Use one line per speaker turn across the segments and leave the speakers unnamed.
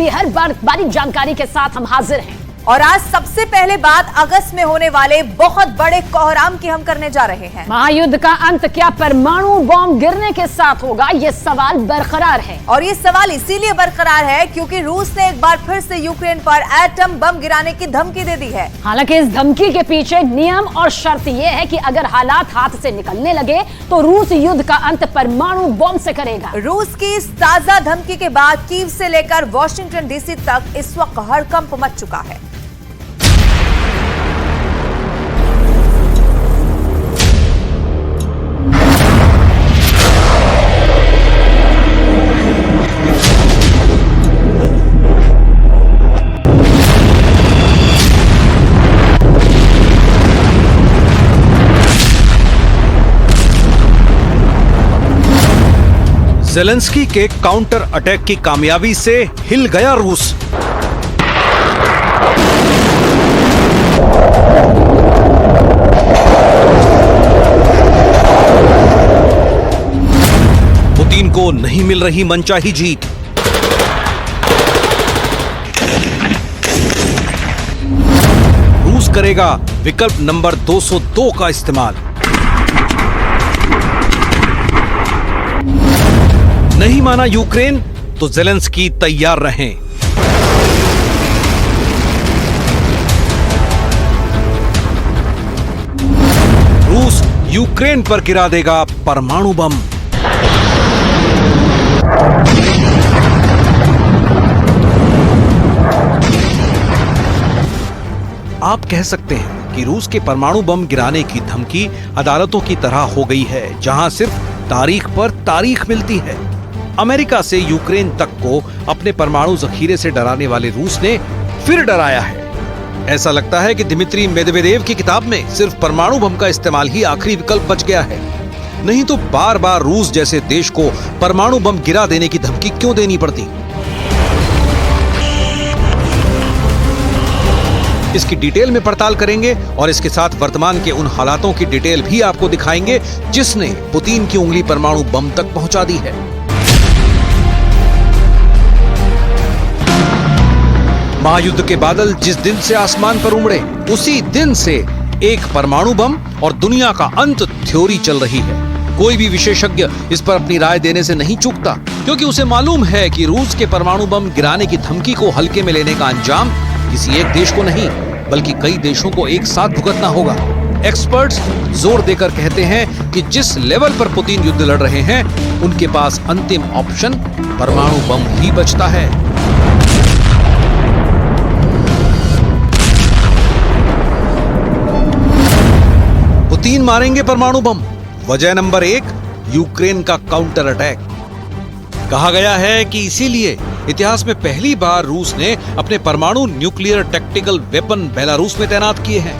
की हर बारीक जानकारी के साथ हम हाजिर हैं।
और आज सबसे पहले बात अगस्त में होने वाले बहुत बड़े कोहराम की हम करने जा रहे हैं।
महायुद्ध का अंत क्या परमाणु बॉम्ब गिरने के साथ होगा, ये सवाल बरकरार है।
और ये सवाल इसीलिए बरकरार है क्योंकि रूस ने एक बार फिर से यूक्रेन पर एटम बम गिराने की धमकी दे दी है।
हालांकि इस धमकी के पीछे नियम और शर्त यह है कि अगर हालात हाथ से निकलने लगे तो रूस युद्ध का अंत परमाणु बॉम्ब से करेगा।
रूस की इस ताजा धमकी के बाद कीव से लेकर वॉशिंगटन डीसी तक इस वक्त हड़कंप मच चुका है।
ज़ेलेंस्की के काउंटर अटैक की कामयाबी से हिल गया रूस। पुतिन को नहीं मिल रही मनचाही जीत। रूस करेगा विकल्प नंबर 202 का इस्तेमाल। नहीं माना यूक्रेन तो ज़ेलेंस्की तैयार रहें। रूस यूक्रेन पर गिरा देगा परमाणु बम। आप कह सकते हैं कि रूस के परमाणु बम गिराने की धमकी अदालतों की तरह हो गई है, जहां सिर्फ तारीख पर तारीख मिलती है। अमेरिका से यूक्रेन तक को अपने परमाणु जखीरे से डराने वाले रूस ने फिर डराया है। ऐसा लगता है कि दिमित्री मेदवेदेव की किताब में सिर्फ परमाणु बम का इस्तेमाल ही आखिरी विकल्प बच गया है। नहीं तो बार बार रूस जैसे देश को परमाणु बम गिरा देने की धमकी क्यों देनी पड़ती। इसकी डिटेल में पड़ताल करेंगे और इसके साथ वर्तमान के उन हालातों की डिटेल भी आपको दिखाएंगे जिसने पुतिन की उंगली परमाणु बम तक पहुंचा दी है। महायुद्ध के बादल जिस दिन से आसमान पर उमड़े, उसी दिन से एक परमाणु बम और दुनिया का अंत थ्योरी चल रही है। कोई भी विशेषज्ञ इस पर अपनी राय देने से नहीं चूकता, क्योंकि उसे मालूम है कि रूस के परमाणु बम गिराने की धमकी को हल्के में लेने का अंजाम किसी एक देश को नहीं बल्कि कई देशों को एक साथ भुगतना होगा। एक्सपर्ट्स जोर देकर कहते हैं कि जिस लेवल पर पुतिन युद्ध लड़ रहे हैं, उनके पास अंतिम ऑप्शन परमाणु बम ही बचता है। पुतिन मारेंगे परमाणु बम। वजह नंबर 1, यूक्रेन का काउंटर अटैक। कहा गया है कि इसीलिए इतिहास में पहली बार रूस ने अपने परमाणु न्यूक्लियर टैक्टिकल वेपन बेलारूस में तैनात किए हैं।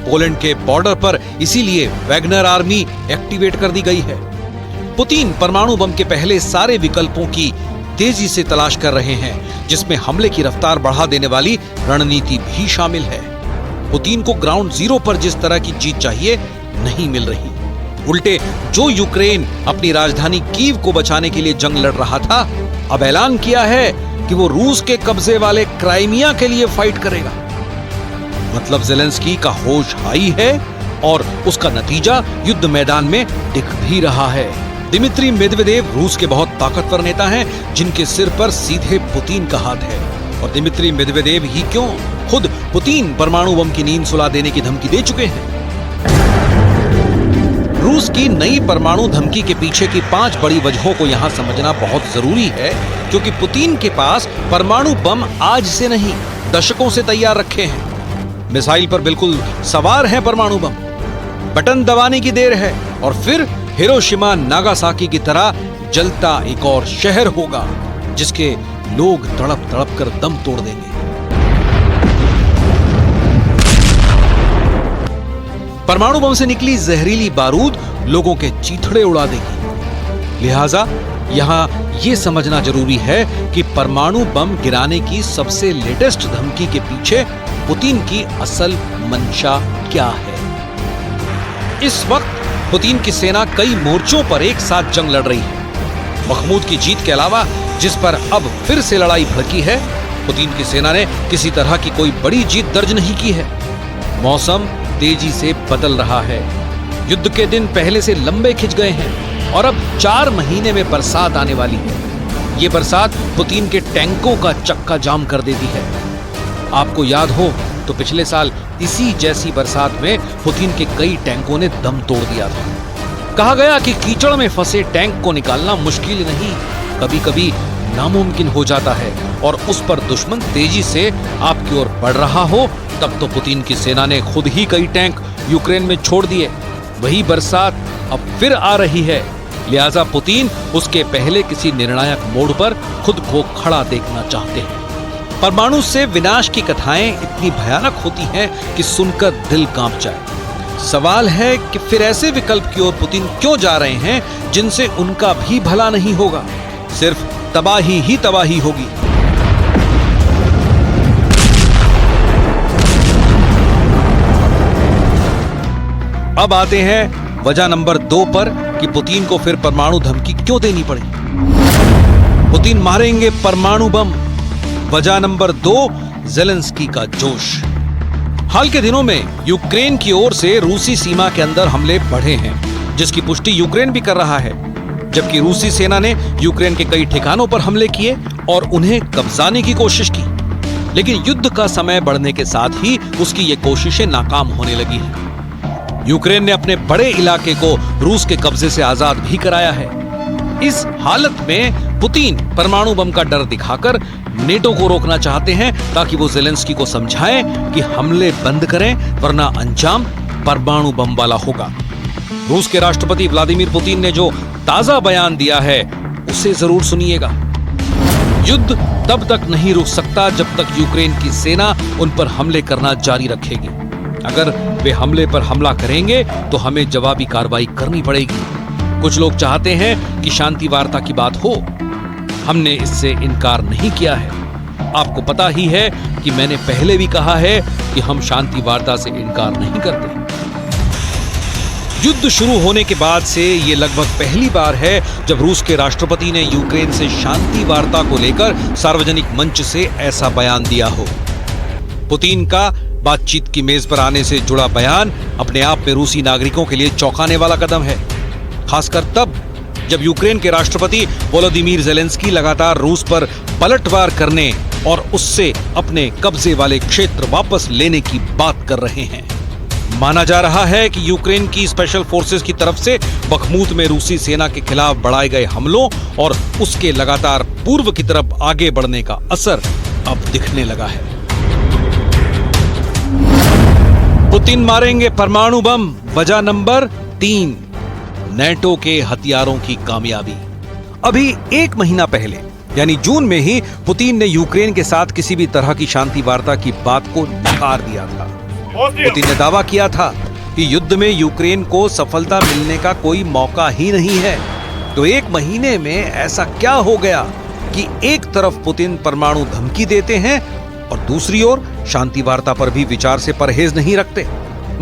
पोलैंड के बॉर्डर पर इसीलिए वैगनर आर्मी एक्टिवेट कर दी गई है। पुतिन परमाणु बम के पहले सारे विकल्पों की तेजी से तलाश कर रहे हैं, जिसमें हमले की रफ्तार बढ़ा देने वाली रणनीति भी शामिल है। पुतिन को ग्राउंड जीरो पर जिस तरह की जीत चाहिए नहीं मिल रही। उल्टे जो यूक्रेन अपनी राजधानी कीव को बचाने के लिए जंग लड़ रहा था, अब ऐलान किया है कि वो रूस के कब्जे वाले क्राइमिया के लिए फाइट करेगा। मतलब ज़ेलेंस्की का होश हाई है और उसका नतीजा युद्ध मैदान में दिख भी रहा है। दिमित्री मेदवेदेव रूस के बहुत ताकतवर नेता हैं, जिनके सिर पर सीधे पुतिन का हाथ है। और दिमित्री मेदवेदेव ही क्यों, खुद पुतिन परमाणु बम की नींद सुला देने की धमकी दे चुके हैं। रूस की नई परमाणु धमकी के पीछे की 5 बड़ी वजहों को यहां समझना बहुत जरूरी है, क्योंकि पुतिन के पास परमाणु बम आज से नहीं दशकों से तैयार रखे हैं। मिसाइल पर बिल्कुल सवार है परमाणु बम। बटन दबाने की देर है और फिर हिरोशिमा नागासाकी की तरह जलता एक और शहर होगा, जिसके लोग तड़प तड़प कर दम तोड़ देंगे। परमाणु बम से निकली जहरीली बारूद लोगों के चीथड़े उड़ा देगी। लिहाजा यहां यह समझना जरूरी है कि परमाणु बम गिराने की सबसे लेटेस्ट धमकी के पीछे पुतिन की असल मंशा क्या है। इस वक्त पुतिन की सेना कई मोर्चों पर एक साथ जंग लड़ रही है। मखमूद की जीत के अलावा जिस पर अब फिर से लड़ाई भड़की है। पुतिन की सेना ने किसी तरह की कोई बड़ी जीत दर्ज नहीं की है। मौसम तेजी से बदल रहा है। युद्ध के दिन पहले से लंबे खिंच गए हैं और अब 4 महीने में बरसात आने वाली है। ये बरसात पुतिन के टैंकों का चक्का जाम कर देती है। आपको याद हो तो पिछले साल इसी जैसी बरसात में पुतिन के कई टैंकों ने दम तोड़ दिया था। कहा गया कि कीचड़ में फंसे टैंक को निकालना मुश्किल नहीं, कभी कभी नामुमकिन हो जाता है, और उस पर दुश्मन तेजी से आपकी ओर बढ़ रहा हो तब तो पुतिन की सेना ने खुद ही कई टैंक यूक्रेन में छोड़ दिए। वही बरसात अब फिर आ रही है, लिहाजा पुतिन उसके पहले किसी निर्णायक मोड़ पर खुद को खड़ा देखना चाहते हैं। परमाणु से विनाश की कथाएं इतनी भयानक होती हैं कि सुनकर दिल कांप जाए। सवाल है कि फिर ऐसे विकल्प की ओर पुतिन क्यों जा रहे हैं जिनसे उनका भी भला नहीं होगा, सिर्फ तबाही ही तबाही होगी। अब आते हैं वजह नंबर 2 पर कि पुतिन को फिर परमाणु धमकी क्यों देनी पड़ी। पुतिन मारेंगे परमाणु बम। वजह नंबर 2, ज़ेलेंस्की का जोश। हाल के दिनों में यूक्रेन की ओर से रूसी सीमा के अंदर हमले बढ़े हैं, जिसकी पुष्टि यूक्रेन भी कर रहा है। जबकि रूसी सेना ने यूक्रेन के कई ठिकानों पर हमले किए और उन्हें कब्जाने की कोशिश की, लेकिन युद्ध का समय बढ़ने के साथ ही उसकी ये कोशिशें नाकाम होने लगी हैं। यूक्रेन ने अपने बड़े इलाके को रूस के कब्जे से आजाद भी कराया है। इस हालत में पुतिन परमाणु बम का डर दिखाकर नेटो को रोकना चाहते हैं, ताकि वो ज़ेलेंस्की को समझाएं कि हमले बंद करें, वरना अंजाम परमाणु बम वाला होगा। रूस के राष्ट्रपति व्लादिमीर पुतिन ने जो ताजा बयान दिया है उसे जरूर सुनिएगा। युद्ध तब तक नहीं रुक सकता जब तक यूक्रेन की सेना उन पर हमले करना जारी रखेगी। अगर वे हमले पर हमला करेंगे तो हमें जवाबी कार्रवाई करनी पड़ेगी। कुछ लोग चाहते हैं कि शांति वार्ता की बात हो। हमने इससे इनकार नहीं किया है। आपको पता ही है कि मैंने पहले भी कहा है कि हम शांति वार्ता से इनकार नहीं करते। युद्ध शुरू होने के बाद से ये लगभग पहली बार है जब रूस के राष्ट्रपति ने यूक्रेन से शांति वार्ता को लेकर सार्वजनिक मंच से ऐसा बयान दिया हो। पुतिन का बातचीत की मेज पर आने से जुड़ा बयान अपने आप में रूसी नागरिकों के लिए चौंकाने वाला कदम है, खासकर तब जब यूक्रेन के राष्ट्रपति वोलोदिमीर ज़ेलेंस्की लगातार रूस पर पलटवार करने और उससे अपने कब्जे वाले क्षेत्र वापस लेने की बात कर रहे हैं। माना जा रहा है कि यूक्रेन की स्पेशल फोर्सेस की तरफ से बखमूत में रूसी सेना के खिलाफ बढ़ाए गए हमलों और उसके लगातार पूर्व की तरफ आगे बढ़ने का असर अब दिखने लगा है। पुतिन मारेंगे परमाणु बम। वजह नंबर 3, नेटो के हथियारों की कामयाबी। अभी 1 महीना पहले यानी जून में ही पुतिन ने यूक्रेन के साथ किसी भी तरह की शांति वार्ता की बात को नकार दिया था। पुतिन ने दावा किया था कि युद्ध में यूक्रेन को सफलता मिलने का कोई मौका ही नहीं है। तो 1 महीने में ऐसा क्या हो गया कि एक तरफ पुतिन परमाणु धमकी देते हैं और दूसरी ओर शांति वार्ता पर भी विचार से परहेज नहीं रखते।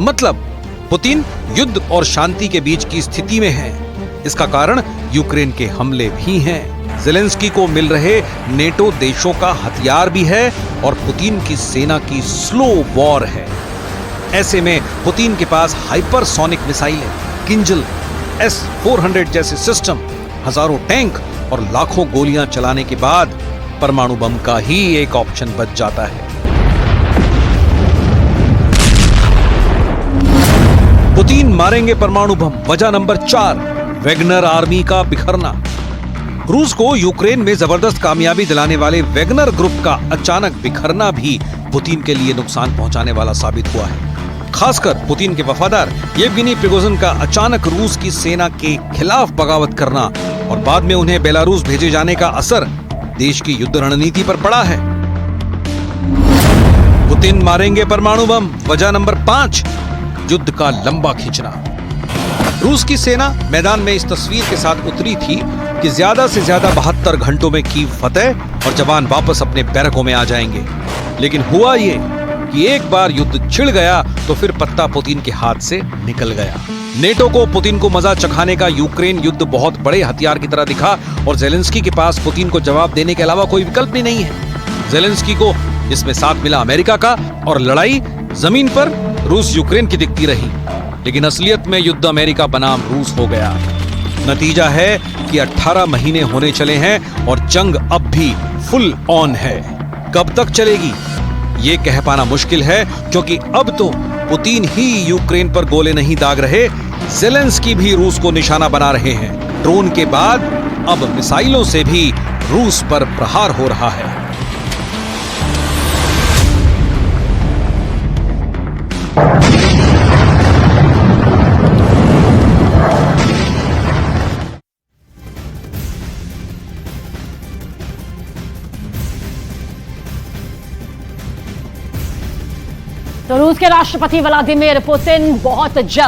मतलब पुतिन युद्ध और शांति के बीच की स्थिति में है। इसका कारण यूक्रेन के हमले भी हैं। ज़ेलेंस्की को मिल रहे नेटो देशों का हथियार भी है और पुतिन की सेना की स्लो वॉर है। ऐसे में पुतिन के पास हाइपरसोनिक मिसाइलें, किंजल, S-400 जैसे सिस्टम, हजारों टैंक और लाखों गोलियां चलाने के बाद परमाणु बम का ही एक ऑप्शन बच जाता है। पुतिन मारेंगे परमाणु बम। वजह नंबर 4, वैगनर आर्मी का बिखरना। रूस को यूक्रेन में जबरदस्त कामयाबी दिलाने वाले वैगनर ग्रुप का अचानक बिखरना भी पुतिन के लिए नुकसान पहुंचाने वाला साबित हुआ है। खासकर पुतिन के वफादार येवगेनी प्रिगोजिन का अचानक रूस की सेना के खिलाफ बगावत करना और बाद में उन्हें बेलारूस भेजे जाने का असर देश की युद्ध रणनीति पर पड़ा है। पुतिन मारेंगे परमाणु बम। वजह नंबर 5, युद्ध का लंबा खींचना। रूस की सेना मैदान में इस तस्वीर के साथ उतरी थी कि ज्यादा से ज्यादा 72 घंटों में कीव फतेह और जवान वापस अपने बैरकों में आ जाएंगे। लेकिन हुआ ये कि एक बार युद्ध छिड़ गया तो फिर पत्ता पुतिन के हाथ से निकल गया। नेटो को पुतिन को मजा चखाने का यूक्रेन युद्ध बहुत बड़े हथियार की तरह दिखा और जेलेंस्की के पास पुतिन को जवाब देने के अलावा कोई विकल्प ही नहीं है। जेलेंस्की को इसमें साथ मिला अमेरिका का और लड़ाई जमीन पर रूस यूक्रेन की दिखती रही, लेकिन असलियत में युद्ध अमेरिका बनाम रूस हो गया। नतीजा है कि 18 महीने होने चले हैं और जंग अब भी फुल ऑन है। कब तक चलेगी ये कह पाना मुश्किल है, क्योंकि अब तो पुतिन ही यूक्रेन पर गोले नहीं दाग रहे, जेलेंस्की भी रूस को निशाना बना रहे हैं। ड्रोन के बाद अब मिसाइलों से भी रूस पर प्रहार हो रहा है।
तो रूस के राष्ट्रपति व्लादिमीर पुतिन बहुत जल्द